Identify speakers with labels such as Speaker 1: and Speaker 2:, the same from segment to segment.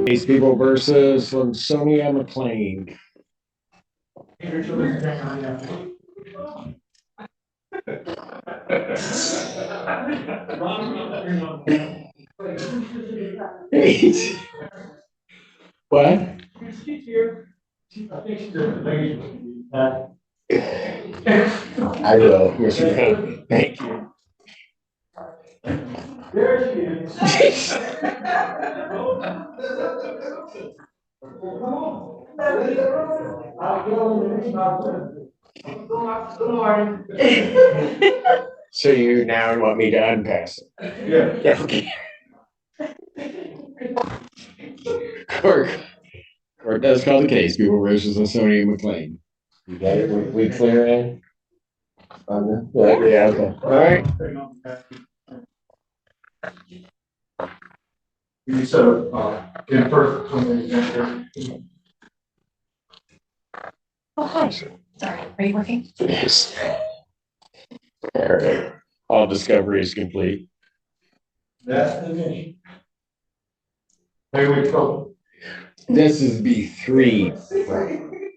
Speaker 1: These people versus Sonia McLean. What? I will, Mr. Brown. Thank you.
Speaker 2: There she is. Good morning.
Speaker 1: So you now want me to unpass it?
Speaker 2: Yeah.
Speaker 1: Okay. Court does call the case. People versus Sonia McLean. You got it? We clear in? Yeah, okay. All right.
Speaker 2: You said, in person.
Speaker 3: Oh, hi. Sorry, are you working?
Speaker 1: Yes. All right. All discovery is complete.
Speaker 2: That's the mission. Maybe we go.
Speaker 1: This is B3.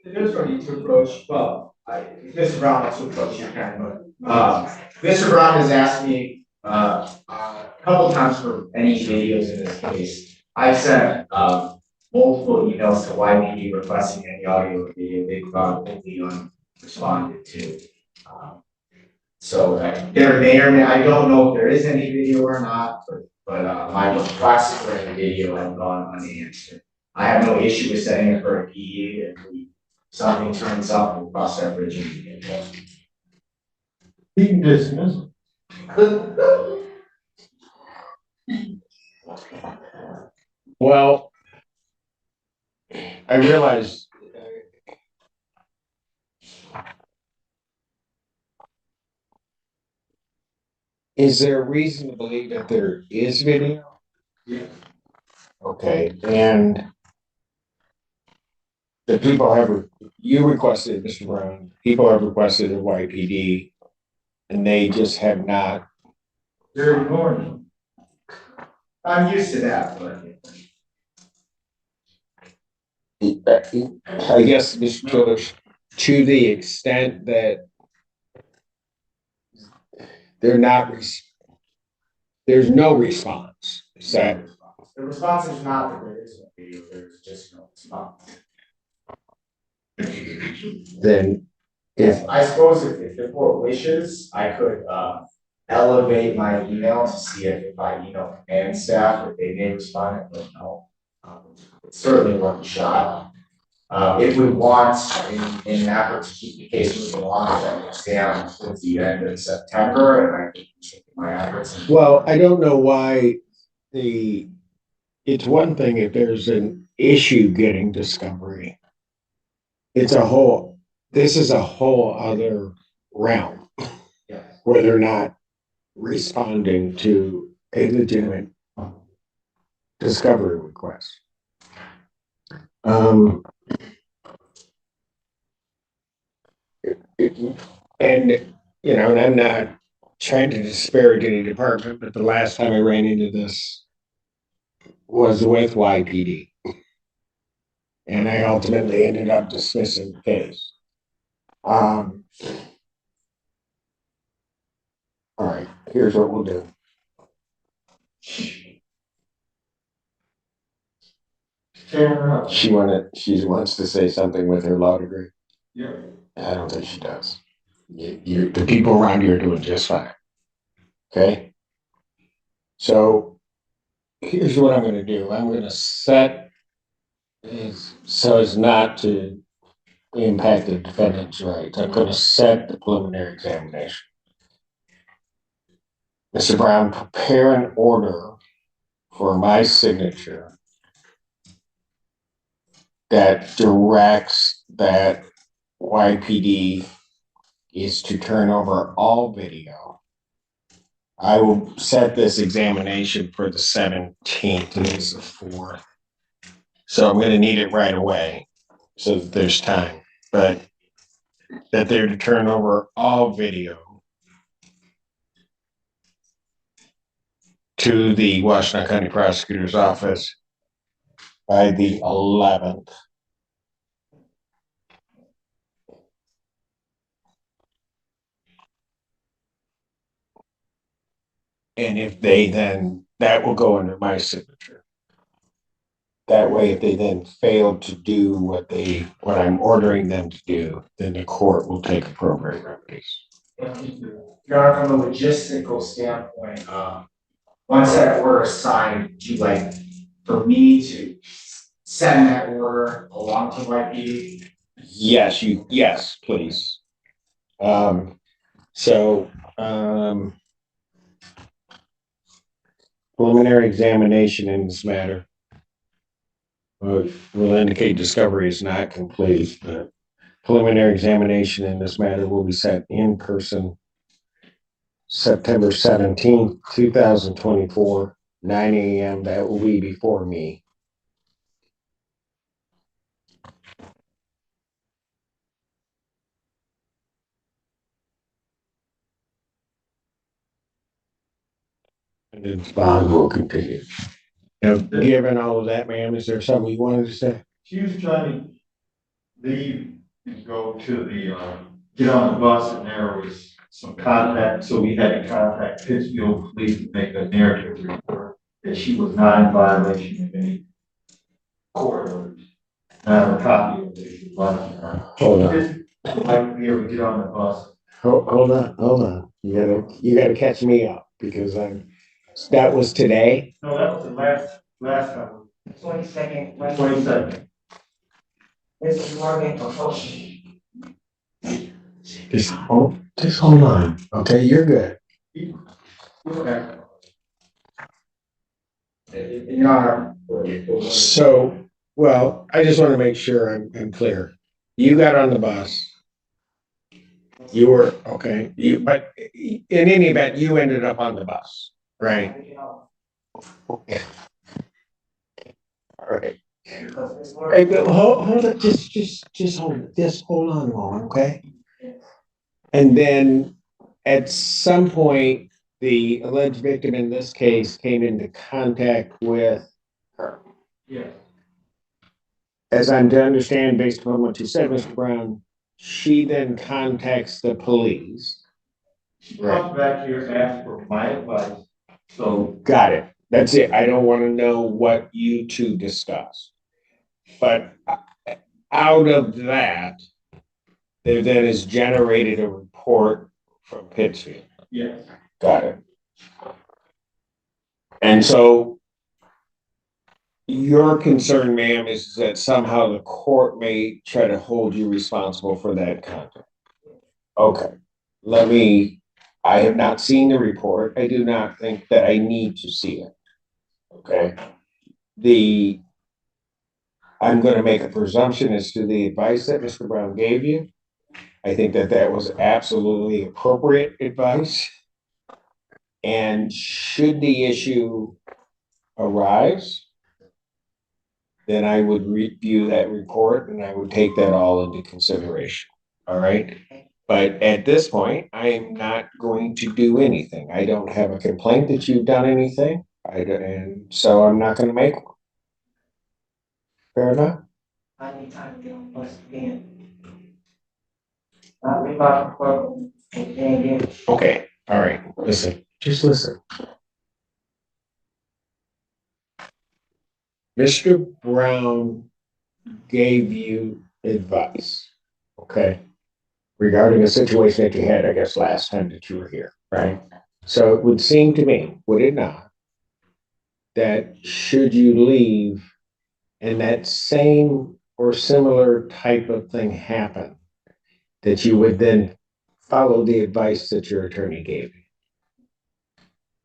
Speaker 4: This one to approach, well, Mr. Brown wants to approach you kind of, Mr. Brown has asked me, a couple times for any videos in this case. I've sent, multiple emails to YPD requesting any audio or video. They've gone only unresponded to. So there may or may, I don't know if there is any video or not, but my requests for any video have gone unanswered. I have no issue with setting it for a PE if something turns up, we'll cross that bridge when we get there.
Speaker 2: He can dismiss it.
Speaker 1: Well, I realize is there a reason to believe that there is video?
Speaker 2: Yeah.
Speaker 1: Okay, and the people have, you requested, Mr. Brown, people have requested a YPD, and they just have not.
Speaker 2: They're ignoring
Speaker 4: I'm used to that, but.
Speaker 1: I guess, Mr. Tillers, to the extent that they're not, there's no response. Is that?
Speaker 4: The response is not that there is no video, there's just no response.
Speaker 1: Then if
Speaker 4: I suppose if the court wishes, I could elevate my email to see if I email command staff, if they may respond, but no. It's certainly worth a shot. If we want, in an effort to keep the case moving along, I can stay on towards the end of September, and I can continue my efforts.
Speaker 1: well, I don't know why it's one thing if there's an issue getting discovery. This is a whole other realm
Speaker 4: Yeah.
Speaker 1: where they're not responding to a legitimate discovery request. And I'm not trying to disparage any department, but the last time I ran into this was with YPD. And I ultimately ended up dismissing the case. All right, here's what we'll do. She wants to say something with her law degree.
Speaker 2: Yeah.
Speaker 1: I don't think she does. The people around you are doing just fine. Okay. So here's what I'm going to do. I'm going to set so as not to impact the defendant's rights. I'm going to set the preliminary examination. Mr. Brown, prepare an order for my signature that directs that YPD is to turn over all video. I will set this examination for the 17th. Today's the 4th. So I'm going to need it right away so that there's time. But that they're to turn over all video to the Washington County Prosecutor's Office by the 11th. And if they then, that will go under my signature. That way, if they then fail to do what I'm ordering them to do, then the court will take appropriate remedies.
Speaker 4: Your Honor, from a logistical standpoint, once that order is signed, would you like for me to send that order along to YPD?
Speaker 1: Yes, please. Preliminary examination in this matter will indicate discovery is not complete, but preliminary examination in this matter will be set in person September 17th, 2024, 9 a.m. That will be before me. And then bond will continue. Now, given all of that, ma'am, is there something you wanted to say?
Speaker 2: She was trying to leave and go to the, get on the bus, and there was some contact, so we had to contact Pittsfield Police to make a narrative report that she was not in violation of any court orders. I have a copy of it if you'd like.
Speaker 1: Hold on.
Speaker 2: Might be able to get on the bus.
Speaker 1: Hold on. You gotta catch me up because that was today.
Speaker 2: No, that was the last time.
Speaker 3: 22nd.
Speaker 2: 22nd.
Speaker 3: This is Morgan proposal.
Speaker 1: Just hold on. Okay, you're good.
Speaker 2: Okay.
Speaker 4: Your Honor.
Speaker 1: So, well, I just want to make sure I'm clear. You got on the bus. You were okay. But in any event, you ended up on the bus, right? Okay. All right. Hey, but hold it. Just hold it. Just hold on a moment, okay? And then at some point, the alleged victim in this case came into contact with her.
Speaker 2: Yeah.
Speaker 1: As I'm to understand, based upon what you said, Mr. Brown, she then contacts the police.
Speaker 2: She comes back here and asks for my advice. So
Speaker 1: Got it. That's it. I don't want to know what you two discuss. But out of that, there then is generated a report from Pittsfield.
Speaker 2: yes.
Speaker 1: Got it. And so your concern, ma'am, is that somehow the court may try to hold you responsible for that conduct. Okay. I have not seen the report. I do not think that I need to see it. Okay. I'm going to make a presumption as to the advice that Mr. Brown gave you. I think that was absolutely appropriate advice. And should the issue arise, then I would review that report and I would take that all into consideration. All right. But at this point, I am not going to do anything. I don't have a complaint that you've done anything. And so I'm not going to make one. Fair enough?
Speaker 3: I need time to get on the bus again. I'll be back for again.
Speaker 1: Okay. All right. Listen. Just listen. Mr. Brown gave you advice, okay, regarding a situation that you had, I guess, last time that you were here, right? So it would seem to me, would it not, that should you leave and that same or similar type of thing happen, that you would then follow the advice that your attorney gave you?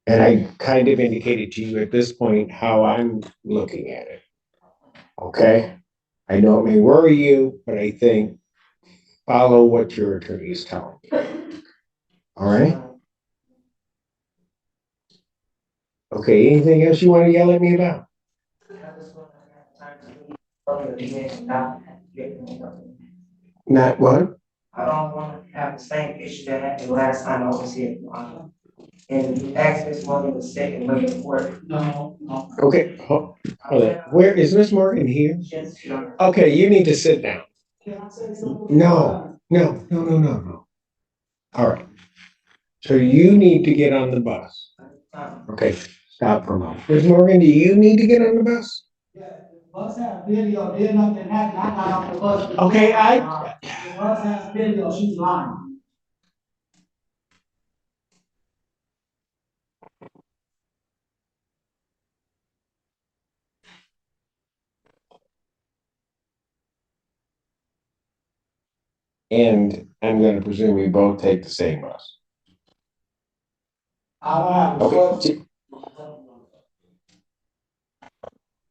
Speaker 1: And I kind of indicated to you at this point how I'm looking at it. Okay? I know it may worry you, but I think follow what your attorney is telling you. All right? Okay, anything else you want to yell at me about? Not what?
Speaker 3: I don't want to have the same issue that happened last time I was here. and you asked Ms. Morgan to stay and wait for it.
Speaker 5: No, no.
Speaker 1: Okay, hold on. Where is Miss Morgan here?
Speaker 3: Yes, Your Honor.
Speaker 1: Okay, you need to sit down.
Speaker 5: Can I say something?
Speaker 1: No. All right. So you need to get on the bus. Okay, stop for a moment. Miss Morgan, do you need to get on the bus?
Speaker 5: Yeah, the bus has video, did nothing happen, I got off the bus.
Speaker 1: Okay,
Speaker 5: The bus has video, she's lying.
Speaker 1: And I'm gonna presume we both take the same bus.
Speaker 5: I don't have a bus.
Speaker 1: Okay.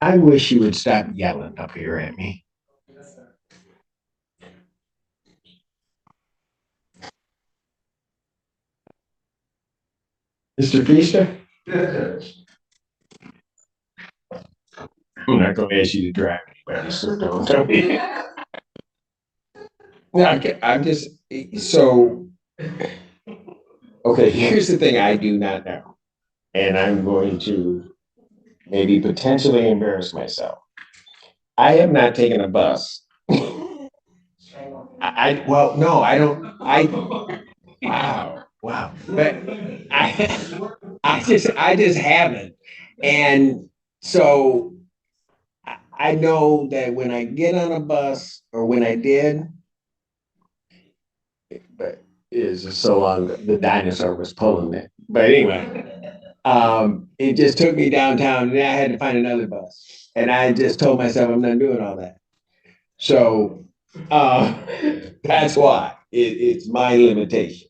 Speaker 1: I wish you would stop yelling up here at me. Mr. Feaster? I'm not gonna ask you to drive anybody, so don't tell me. No, okay, I'm just, so, okay, here's the thing I do not know. And I'm going to maybe potentially embarrass myself. I have not taken a bus. Well, no, I don't, wow. But I just haven't. And so I know that when I get on a bus, or when I did, but is so long, the dinosaur was pulling it. But anyway, it just took me downtown, and I had to find another bus. And I just told myself I'm not doing all that. So that's why it's my limitation.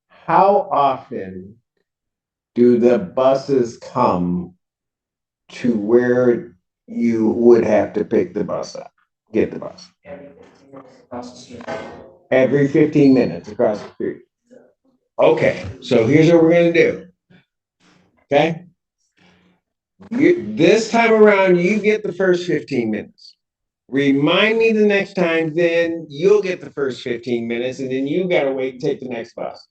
Speaker 1: How often do the buses come to where you would have to pick the bus up, get the bus? Every 15 minutes across the street. Okay, so here's what we're gonna do. Okay? This time around, you get the first 15 minutes. Remind me the next time, then you'll get the first 15 minutes, and then you gotta wait and take the next bus.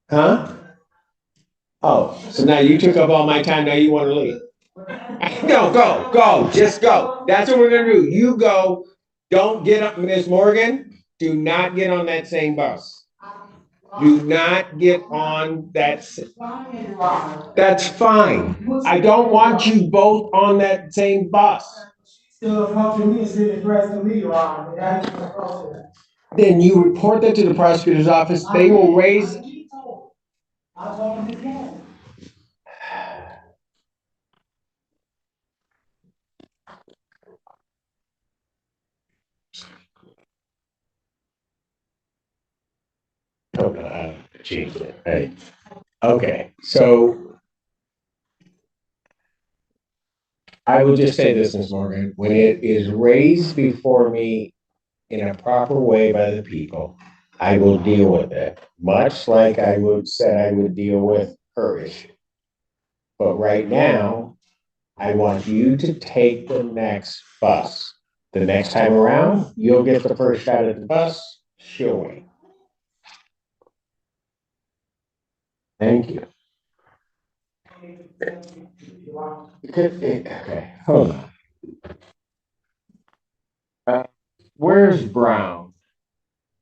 Speaker 1: Huh? Oh, so now you took up all my time, now you wanna leave? No, go, just go. That's what we're gonna do. You go, don't get up, Miss Morgan, do not get on that same bus. Do not get on that. That's fine. I don't want you both on that same bus.
Speaker 5: Still come to me and say the rest of me, Your Honor, and that's the process.
Speaker 1: Then you report that to the prosecutor's office. They will raise.
Speaker 5: I told him again.
Speaker 1: Oh, no, I changed it. Hey. Okay, so I will just say this, Ms. Morgan, when it is raised before me in a proper way by the people, I will deal with it, much like I would deal with her issue. But right now, I want you to take the next bus. The next time around, you'll get the first shot at the bus, she'll wait. Thank you. Okay, hold on. Where's Brown?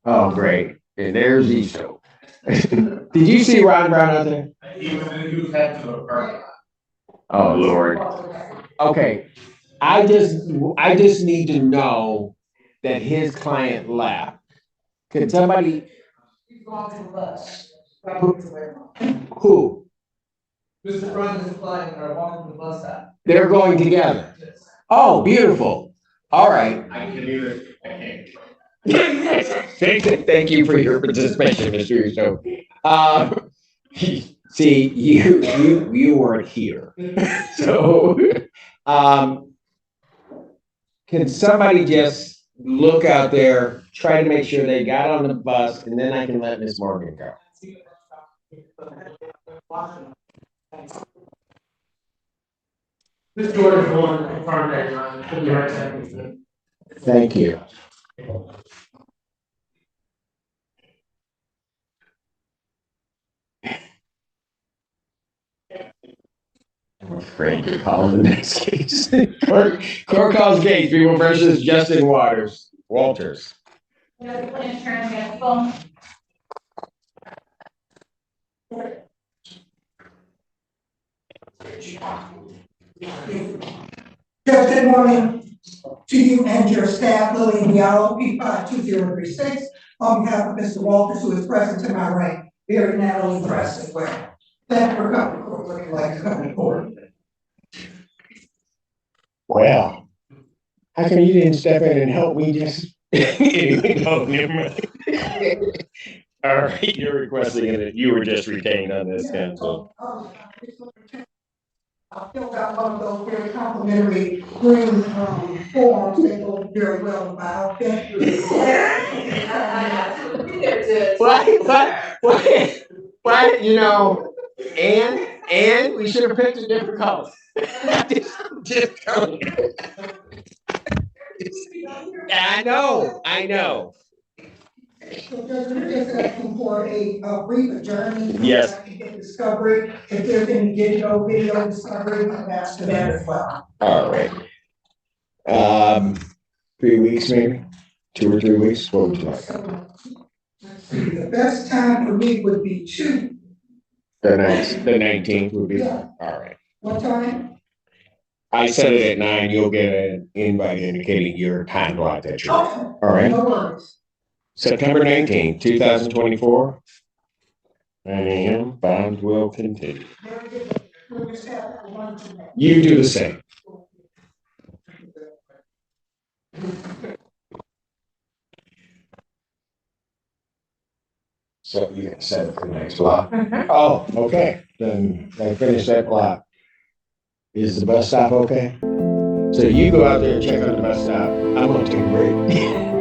Speaker 1: Oh, great. And there's Ito. Did you see Ron Brown out there?
Speaker 2: He was heading to the park.
Speaker 1: Oh, Lord. Okay, I just need to know that his client left. Can somebody?
Speaker 3: He's going to the bus.
Speaker 1: Who?
Speaker 3: Mr. Brown is flying, are walking to the bus stop.
Speaker 1: They're going together. Oh, beautiful. All right.
Speaker 2: I can either, I can't.
Speaker 1: Thank you for your participation, Mr. Russo. See, you weren't here. So, can somebody just look out there, try to make sure they got on the bus, and then I can let Miss Morgan go.
Speaker 5: This Jordan is going to confirm that, Your Honor. Could be right back.
Speaker 1: Thank you. Great, you're calling the next case. Court calls case, people versus Justin Walters.
Speaker 5: Good morning to you and your staff, Lillian Diallo, P52036, on behalf of Mr. Walters, who is present to my right, very Natalie Press as well. Thank you for coming to court, looking like to come to court.
Speaker 1: Well, how come you didn't step in and help me just? Anyway, no, never mind. All right, you're requesting that you were just retained on this council.
Speaker 5: I filled out one of those very complimentary green forms that go very well with my outfit.
Speaker 1: What, you know, and we should have picked a different color. Just telling you. I know.
Speaker 5: So Judge, we're just asking for a brief adjournment.
Speaker 1: Yes.
Speaker 5: So I can get discovery. If there's any video discovery, I'm asked for that as well.
Speaker 1: All right. 3 weeks maybe? 2 or 3 weeks? What would you like?
Speaker 5: So, let's see, the best time for me would be
Speaker 1: The 19th would be,
Speaker 5: Yeah.
Speaker 1: all right.
Speaker 5: what time?
Speaker 1: I set it at 9, you'll get an invite indicating your time block that you're,
Speaker 5: Okay.
Speaker 1: all right?
Speaker 5: No worries.
Speaker 1: September 19th, 2024. 9 a.m. Bond will continue.
Speaker 5: Very good. We'll just have that one today.
Speaker 1: You do the same. So you can set it for the next block. Oh, okay. Then I finish that block. Is the bus stop okay? So you go out there and check out the bus stop. I'm gonna take a break.